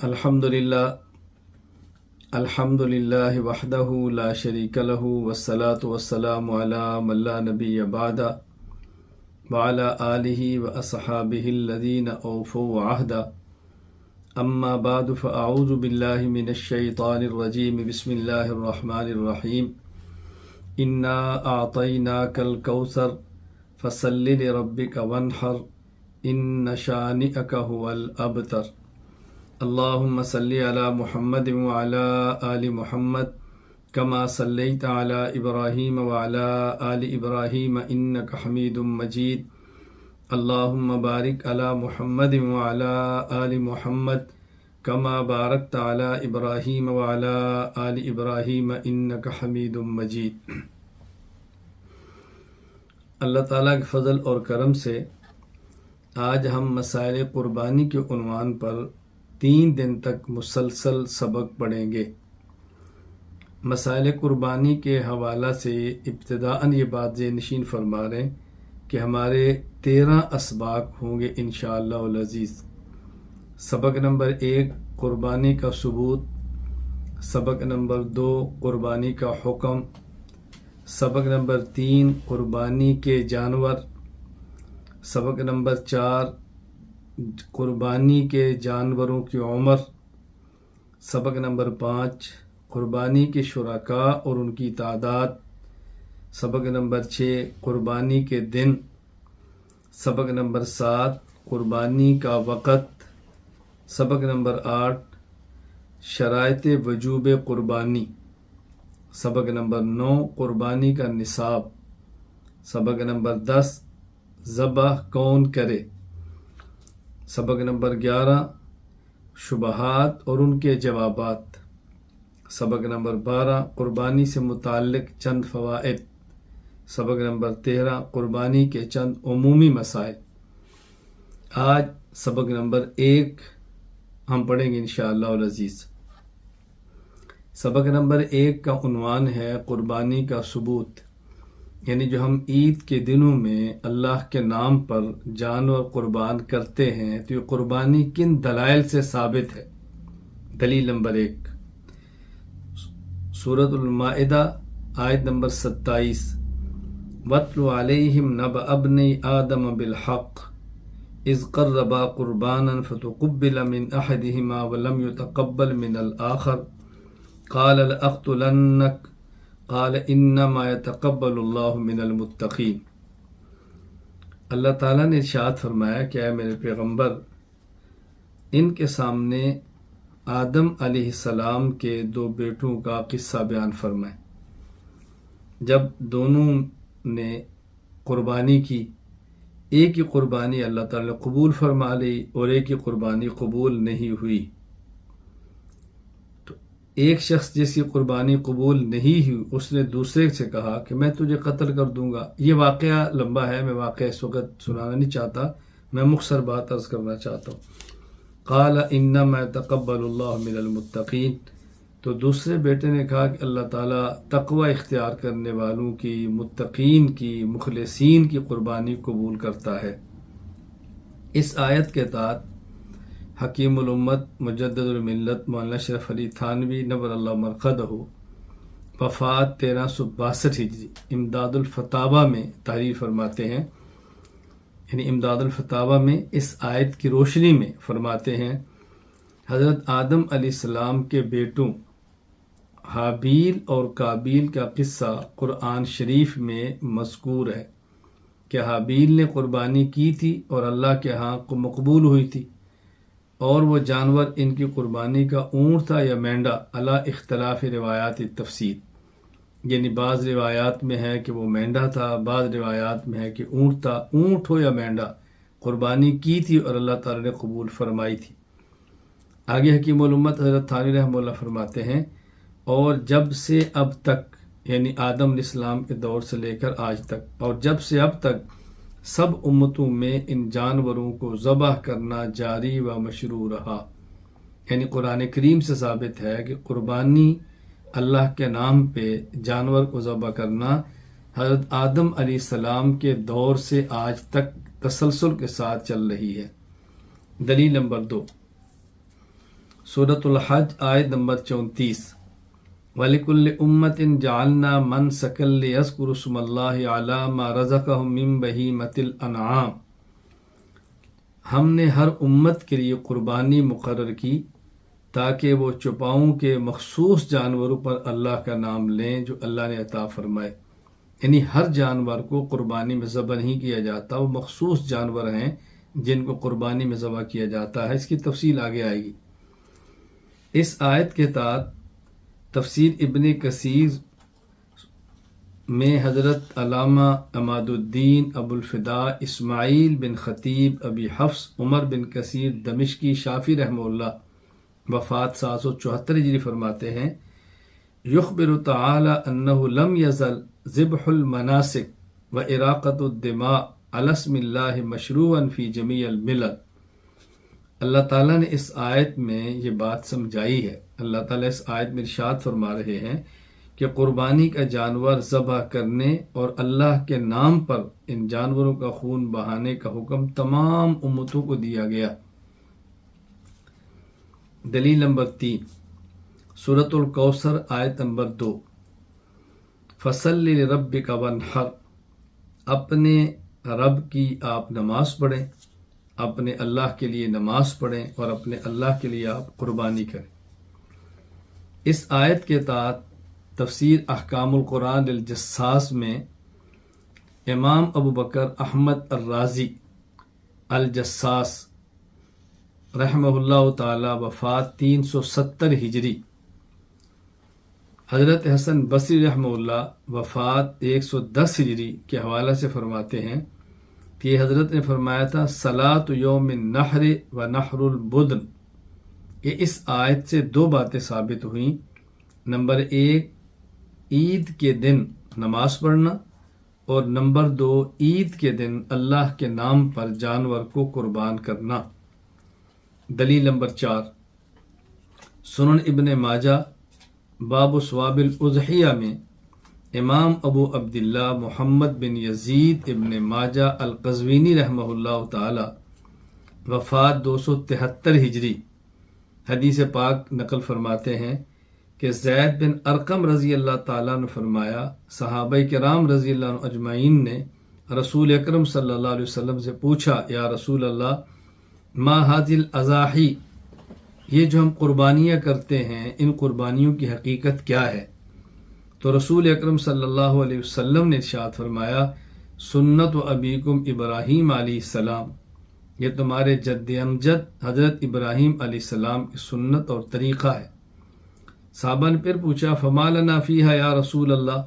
الحمدللہ وحدہ لا شریک لہ والصلاة والسلام علی من لا نبی بعدہ وعلی آلہ واصحابہ الذین اوفوا عہدہ اما بعد فاعوذ باللہ من الشیطان الرجیم بسم اللہ الرحمن الرحیم انا اعطیناک الکوثر فصل لربک وانحر ان شانئک هو الابتر اللہم صلی علی محمد وعلی آل محمد کما صلیت علی ابراہیم وعلی آل ابراہیم انک حمید مجید اللہم بارک علی محمد وعلی آل محمد کما بارکت علی ابراہیم وعلی آل ابراہیم انک حمید مجید۔ اللہ تعالیٰ کے فضل اور کرم سے آج ہم مسائل قربانی کے عنوان پر 3 دن تک مسلسل سبق پڑھیں گے۔ مسائل قربانی کے حوالہ سے ابتداءً یہ بات ذہن نشین فرما رہے ہیں کہ ہمارے 13 اسباق ہوں گے انشاءاللہ العزیز۔ سبق نمبر 1 قربانی کا ثبوت، سبق نمبر 2 قربانی کا حکم، سبق نمبر 3 قربانی کے جانور، سبق نمبر 4 قربانی کے جانوروں کی عمر، سبق نمبر 5 قربانی کے شرکاء اور ان کی تعداد، سبق نمبر 6 قربانی کے دن، سبق نمبر 7 قربانی کا وقت، سبق نمبر 8 شرائط وجوب قربانی، سبق نمبر 9 قربانی کا نصاب، سبق نمبر 10 ذبح کون کرے، سبق نمبر 11 شبہات اور ان کے جوابات، سبق نمبر 12 قربانی سے متعلق چند فوائد، سبق نمبر 13 قربانی کے چند عمومی مسائل۔ آج سبق نمبر 1 ہم پڑھیں گے انشاءاللہ العزیز۔ سبق نمبر 1 کا عنوان ہے قربانی کا ثبوت، یعنی جو ہم عید کے دنوں میں اللہ کے نام پر جانور قربان کرتے ہیں تو یہ قربانی کن دلائل سے ثابت ہے۔ دلیل نمبر 1 سورۃ المائدہ آیت نمبر 27 وَاتْلُ عَلَيْهِمْ نَبَأَ ابْنَيْ آدَمَ بِالْحَقِّ إِذْ قَرَّبَا قُرْبَانًا فَتُقُبِّلَ مِنْ أَحَدِهِمَا وَلَمْ يُتَقَبَّلْ مِنَ الْآخَرِ قَالَ لَأَقْتُلَنَّكَ قال انما يتقبل اللہ من المتقین۔ اللہ تعالیٰ نے ارشاد فرمایا کہ اے میرے پیغمبر، ان کے سامنے آدم علیہ السلام کے 2 بیٹوں کا قصہ بیان فرمائے۔ جب دونوں نے قربانی کی، ایک ہی قربانی اللہ تعالیٰ نے قبول فرما لی اور ایک ہی قربانی قبول نہیں ہوئی۔ ایک شخص جس کی قربانی قبول نہیں ہوئی اس نے دوسرے سے کہا کہ میں تجھے قتل کر دوں گا۔ یہ واقعہ لمبا ہے، میں واقعہ اس وقت سنانا نہیں چاہتا، میں مختصر بات عرض کرنا چاہتا ہوں۔ قال انما يتقبل اللہ من المتقین، تو دوسرے بیٹے نے کہا کہ اللہ تعالیٰ تقوی اختیار کرنے والوں کی، متقین کی، مخلصین کی قربانی قبول کرتا ہے۔ اس آیت کے تحت حکیم الامت مجدد الملت مولانا اشرف علی تھانوی نور اللہ مرقدہ وفات 1362 ہجری امداد الفتاوی میں تحریر فرماتے ہیں، یعنی امداد الفتاوی میں اس آیت کی روشنی میں فرماتے ہیں حضرت آدم علیہ السلام کے بیٹوں حابیل اور قابیل کا قصہ قرآن شریف میں مذکور ہے کہ حابیل نے قربانی کی تھی اور اللہ کے ہاں مقبول ہوئی تھی، اور وہ جانور ان کی قربانی کا اونٹ تھا یا مینڈا، علی اختلاف روایات تفسیر، یعنی بعض روایات میں ہے کہ وہ مینڈا تھا، بعض روایات میں ہے کہ اونٹ تھا۔ اونٹ ہو یا مینڈا قربانی کی تھی اور اللہ تعالیٰ نے قبول فرمائی تھی۔ آگے حکیم الامت حضرت تھانوی رحمہ اللہ فرماتے ہیں اور جب سے اب تک، یعنی آدم علیہ السلام کے دور سے لے کر آج تک، اور جب سے اب تک سب امتوں میں ان جانوروں کو ذبح کرنا جاری و مشروع رہا، یعنی قرآن کریم سے ثابت ہے کہ قربانی اللہ کے نام پہ جانور کو ذبح کرنا حضرت آدم علیہ السلام کے دور سے آج تک تسلسل کے ساتھ چل رہی ہے۔ دلیل نمبر 2 سورۃ الحج آیت نمبر 34۔ وَلِكُلِّ أُمَّةٍ جَعَلْنَا مَنْسَكًا لِيَذْكُرُوا اسْمَ اللَّهِ عَلَىٰ مَا رَزَقَهُم مِّن بَهِیمَةِ الْأَنْعَامِ، ہم نے ہر امت کے لیے قربانی مقرر کی تاکہ وہ چوپاؤں کے مخصوص جانوروں پر اللہ کا نام لیں جو اللہ نے عطا فرمائے۔ یعنی ہر جانور کو قربانی میں ذبح نہیں کیا جاتا، وہ مخصوص جانور ہیں جن کو قربانی میں ذبح کیا جاتا ہے۔ اس کی تفصیل آگے آئے گی۔ اس آیت کے تحت تفسیر ابن کثیر میں حضرت علامہ عماد الدین ابو الفداء اسماعیل بن خطیب ابی حفص عمر بن کثیر دمشقی شافعی رحمہ اللہ وفات 774 ہجری فرماتے ہیں، یخبر تعالی انہ لم یزل ذبح المناسک و اراقۃ الدماء علی اسم اللہ مشروعا فی جمیع الملل۔ اللہ تعالیٰ نے اس آیت میں یہ بات سمجھائی ہے۔ اللہ تعالیٰ اس آیت میں ارشاد فرما رہے ہیں کہ قربانی کا جانور ذبح کرنے اور اللہ کے نام پر ان جانوروں کا خون بہانے کا حکم تمام امتوں کو دیا گیا۔ دلیل نمبر 3، سورۃ الکوثر آیت نمبر 2، فَصَلِّ لِرَبِّكَ وَانْحَرْ، اپنے رب کی آپ نماز پڑھیں، اپنے اللہ کے لیے نماز پڑھیں اور اپنے اللہ کے لیے آپ قربانی کریں۔ اس آیت کے تحت تفسیر احکام القرآن الجساس میں امام ابو بکر احمد الرازی الجساس رحمہ اللہ تعالی وفات 370 ہجری، حضرت حسن بصری رحمہ اللہ وفات 110 ہجری کے حوالے سے فرماتے ہیں کہ حضرت نے فرمایا تھا صلاۃ یوم النحر و نحر البدن، کہ اس آیت سے دو باتیں ثابت ہوئیں۔ نمبر 1، عید کے دن نماز پڑھنا، اور نمبر 2، عید کے دن اللہ کے نام پر جانور کو قربان کرنا۔ دلیل نمبر 4، سنن ابن ماجہ باب ثواب الاضحیہ میں امام ابو عبداللہ محمد بن یزید ابن ماجہ القزوینی رحمہ اللہ تعالی وفات 273 ہجری حدیث پاک نقل فرماتے ہیں کہ زید بن ارقم رضی اللہ تعالیٰ نے فرمایا، صحابہ کرام رضی اللہ عنہ اجمعین نے رسول اکرم صلی اللہ علیہ وسلم سے پوچھا، یا رسول اللہ ما هذه الاضاحی، یہ جو ہم قربانیاں کرتے ہیں ان قربانیوں کی حقیقت کیا ہے؟ تو رسول اکرم صلی اللہ علیہ وسلم نے ارشاد فرمایا، سنت و ابیکم ابراہیم علیہ السلام، یہ تمہارے جد امجد حضرت ابراہیم علیہ السلام کی سنت اور طریقہ ہے۔ صحابہ نے پھر پوچھا، فما لنا فیہا یا رسول اللہ،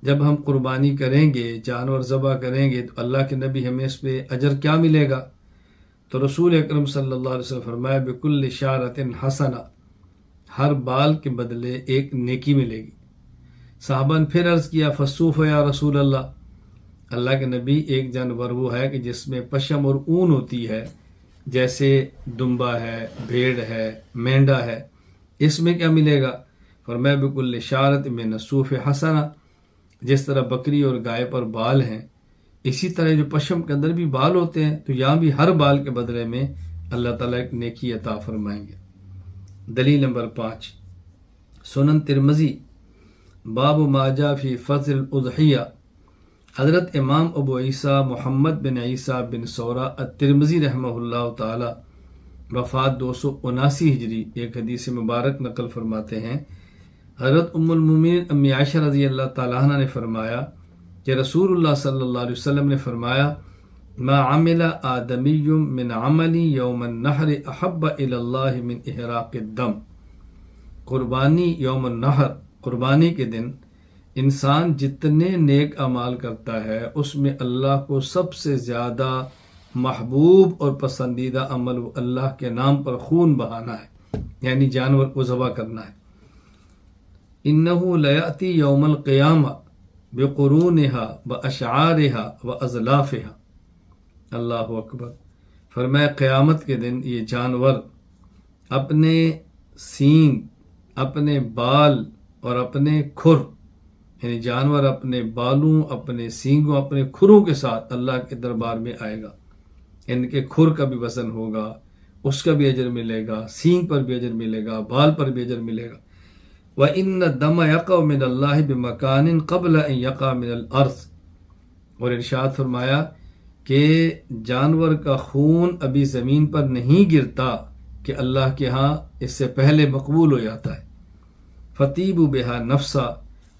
جب ہم قربانی کریں گے، جانور ذبح کریں گے، تو اللہ کے نبی ہمیں اس پہ اجر کیا ملے گا؟ تو رسول اکرم صلی اللہ علیہ وسلم فرمایا، بکل شعرۃ حسنہ، ہر بال کے بدلے ایک نیکی ملے گی۔ صحابہ نے پھر عرض کیا، فصوف یا رسول اللہ کے نبی، ایک جانور وہ ہے کہ جس میں پشم اور اون ہوتی ہے، جیسے دمبا ہے، بھیڑ ہے، مینڈا ہے، اس میں کیا ملے گا؟ فرمایا بکل شعرۃ من الصوف حسنہ، جس طرح بکری اور گائے پر بال ہیں اسی طرح جو پشم کے اندر بھی بال ہوتے ہیں، تو یہاں بھی ہر بال کے بدلے میں اللہ تعالیٰ ایک نیکی عطا فرمائیں گے۔ دلیل نمبر 5، سنن ترمذی باب ما جاء فی فضل الاضحیہ، حضرت امام ابو عیسیٰ محمد بن عیسیٰ بن سورہ الترمذی رحمہ اللہ تعالی وفات 279 ہجری ایک حدیث مبارک نقل فرماتے ہیں، حضرت ام المومنین امی عائشہ رضی اللہ تعالیٰ عنہ نے فرمایا کہ رسول اللہ صلی اللہ علیہ وسلم نے فرمایا، ما عمل آدمی من عمل یوم النحر احب الی اللہ من احراق الدم، قربانی یوم النحر، قربانی کے دن انسان جتنے نیک اعمال کرتا ہے اس میں اللہ کو سب سے زیادہ محبوب اور پسندیدہ عمل وہ اللہ کے نام پر خون بہانا ہے، یعنی جانور کو ذبح کرنا ہے۔ انہ لیاتی یوم القیامہ بقرونها واشعارها وازلافها، اللہ اکبر، فرمایا قیامت کے دن یہ جانور اپنے سینگ، اپنے بال اور اپنے کھر، یعنی جانور اپنے بالوں، اپنے سینگوں، اپنے کھروں کے ساتھ اللہ کے دربار میں آئے گا۔ ان کے کھر کا بھی وزن ہوگا، اس کا بھی اجر ملے گا، سینگ پر بھی اجر ملے گا، بال پر بھی اجر ملے گا۔ وَإِنَّ الدَّمَ يَقَعُ مِنَ اللَّهِ بِمَكَانٍ قَبْلَ أَن يَقَعَ مِنَ الْأَرْضِ، اور ارشاد فرمایا کہ جانور کا خون ابھی زمین پر نہیں گرتا کہ اللہ کے ہاں اس سے پہلے مقبول ہو جاتا ہے۔ فَطِيبُوا بِهَا نَفْسًا،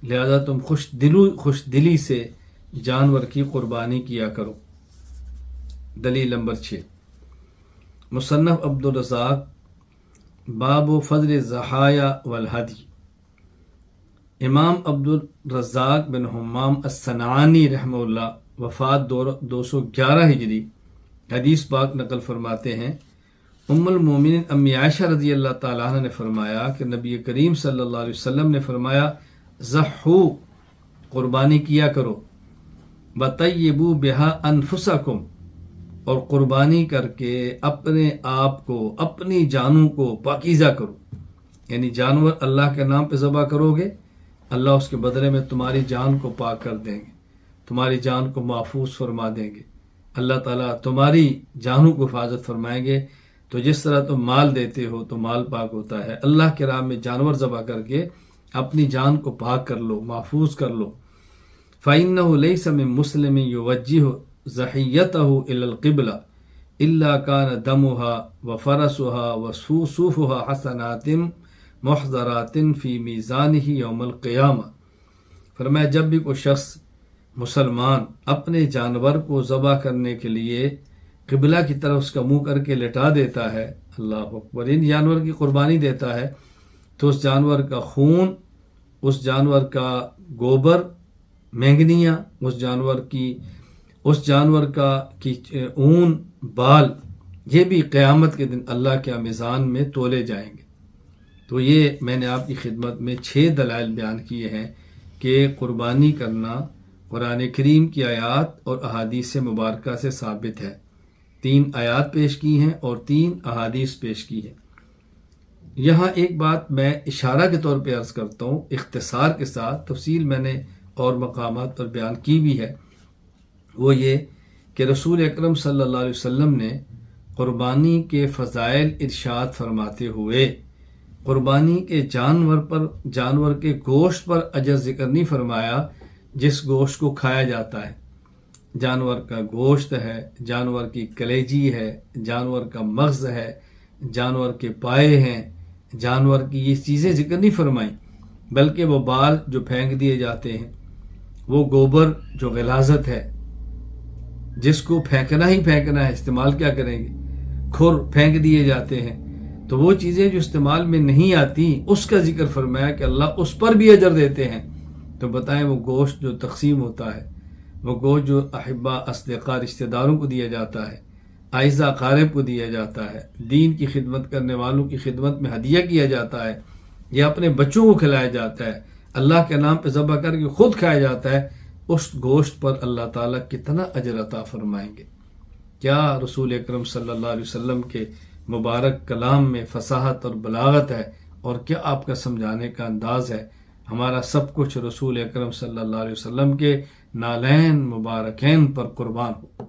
لہذا تم خوش دلی سے جانور کی قربانی کیا کرو۔ دلیل نمبر 6، مصنف عبدالرزاق، باب فضل الضحایا والہدی۔ امام عبدالرزاق بن حمام الصنعانی رحمہ اللہ وفات 211 ہجری حدیث پاک نقل فرماتے ہیں، ام المومنین امی عائشہ رضی اللہ تعالیٰ عنہ نے فرمایا کہ نبی کریم صلی اللہ علیہ وسلم نے فرمایا ضحو، قربانی کیا کرو، وطیبوا بہا انفسکم، اور قربانی کر کے اپنے آپ کو، اپنی جانوں کو پاکیزہ کرو۔ یعنی جانور اللہ کے نام پہ ذبح کرو گے، اللہ اس کے بدلے میں تمہاری جان کو پاک کر دیں گے، تمہاری جان کو محفوظ فرما دیں گے۔ اللہ تعالیٰ تمہاری جانوں کو حفاظت فرمائیں گے۔ تو جس طرح تم مال دیتے ہو تو مال پاک ہوتا ہے، اللہ کے راہ میں جانور ذبح کر کے اپنی جان کو پاک کر لو، محفوظ کر لو۔ فَإِنَّهُ لَيْسَ مِن مُسْلِمٍ يُوَجِّهُ ضَحِيَّتَهُ إِلَى الْقِبْلَةِ إِلَّا كَانَ دَمُهَا وَفَرَسُهَا وَصُوفُهَا حَسَنَاتٍ مُحْضَرَاتٍ فِي مِيزَانِهِ يَوْمَ الْقِيَامَةِ۔ فرمایا جب بھی کوئی شخص مسلمان اپنے جانور کو ذبح کرنے کے لیے قبلہ کی طرف اس کا منہ کر کے لٹا دیتا ہے، اللہ اکبر، ان جانور کی قربانی دیتا ہے، تو اس جانور کا خون، اس جانور کا گوبر، مینگنیاں، اس جانور کا اون، بال، یہ بھی قیامت کے دن اللہ کے میزان میں تولے جائیں گے۔ تو یہ میں نے آپ کی خدمت میں 6 دلائل بیان کیے ہیں کہ قربانی کرنا قرآن کریم کی آیات اور احادیث مبارکہ سے ثابت ہے۔ 3 آیات پیش کی ہیں اور 3 احادیث پیش کی ہیں۔ یہاں ایک بات میں اشارہ کے طور پہ عرض کرتا ہوں، اختصار کے ساتھ، تفصیل میں نے اور مقامات پر بیان کی بھی ہے، وہ یہ کہ رسول اکرم صلی اللہ علیہ وسلم نے قربانی کے فضائل ارشاد فرماتے ہوئے قربانی کے جانور کے گوشت پر اجر ذکر نہیں فرمایا جس گوشت کو کھایا جاتا ہے۔ جانور کا گوشت ہے، جانور کی کلیجی ہے، جانور کا مغز ہے، جانور کے پائے ہیں، جانور کی یہ چیزیں ذکر نہیں فرمائیں، بلکہ وہ بال جو پھینک دیے جاتے ہیں، وہ گوبر جو غلاظت ہے جس کو پھینکنا ہی پھینکنا ہے، استعمال کیا کریں گے، کھر پھینک دیے جاتے ہیں، تو وہ چیزیں جو استعمال میں نہیں آتی اس کا ذکر فرمایا کہ اللہ اس پر بھی اجر دیتے ہیں۔ تو بتائیں وہ گوشت جو تقسیم ہوتا ہے، وہ گوشت جو احبا اصدقاء رشتہ داروں کو دیا جاتا ہے، اعزاء اقارب کو دیا جاتا ہے، دین کی خدمت کرنے والوں کی خدمت میں ہدیہ کیا جاتا ہے، یا اپنے بچوں کو کھلایا جاتا ہے، اللہ کے نام پہ ذبح کر کے خود کھایا جاتا ہے، اس گوشت پر اللہ تعالیٰ کتنا اجر عطا فرمائیں گے۔ کیا رسول اکرم صلی اللہ علیہ وسلم کے مبارک کلام میں فصاحت اور بلاغت ہے، اور کیا آپ کا سمجھانے کا انداز ہے۔ ہمارا سب کچھ رسول اکرم صلی اللہ علیہ وسلم کے نالین مبارکین پر قربان ہو۔